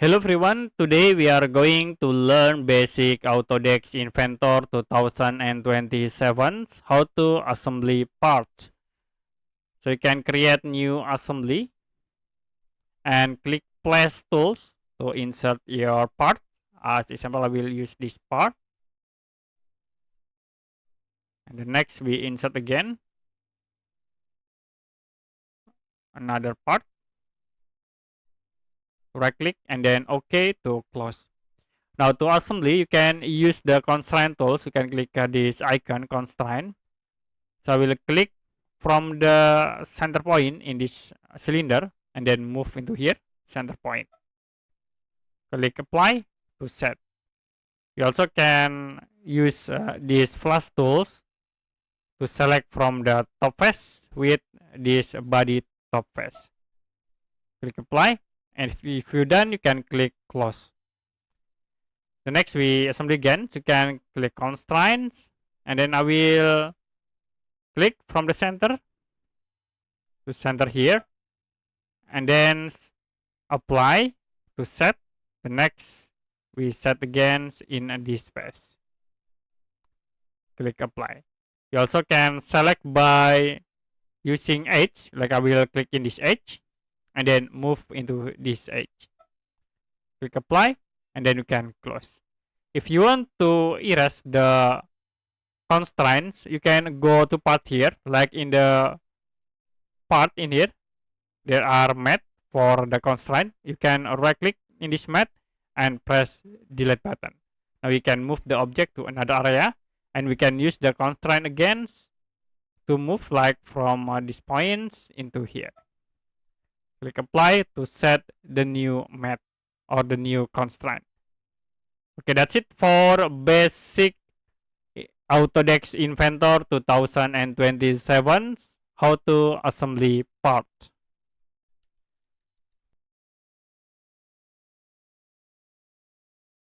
Hello everyone, today we are going to learn basic Autodesk Inventor 2027, how to assembly parts. So you can create new assembly and click place tools to insert your part. As example, I will use this part. And the next we insert again another part. Right click and then OK to close. Now to assembly, you can use the constraint tools. You can click this icon constraint. So I will click from the center point in this cylinder and then move into here, center point. Click apply to set. You also can use these flash tools to select from the top face with this body top face. Click apply, and if you're done, you can click close. The next we assembly again, so you can click constraints, and then I will click from the center to center here, and then apply to set. The next we set again in this space. Click apply. You also can select by using edge, like I will click in this edge and then move into this edge. Click apply and then you can close. If you want to erase the constraints, you can go to part here, like in the part in here there are mat for the constraint. You can right click in this mat and press delete button. Now we can move the object to another area, and we can use the constraint again to move like from these points into here. Click apply to set the new mat or the new constraint. Okay, that's it for basic Autodesk Inventor 2027, how to assembly parts.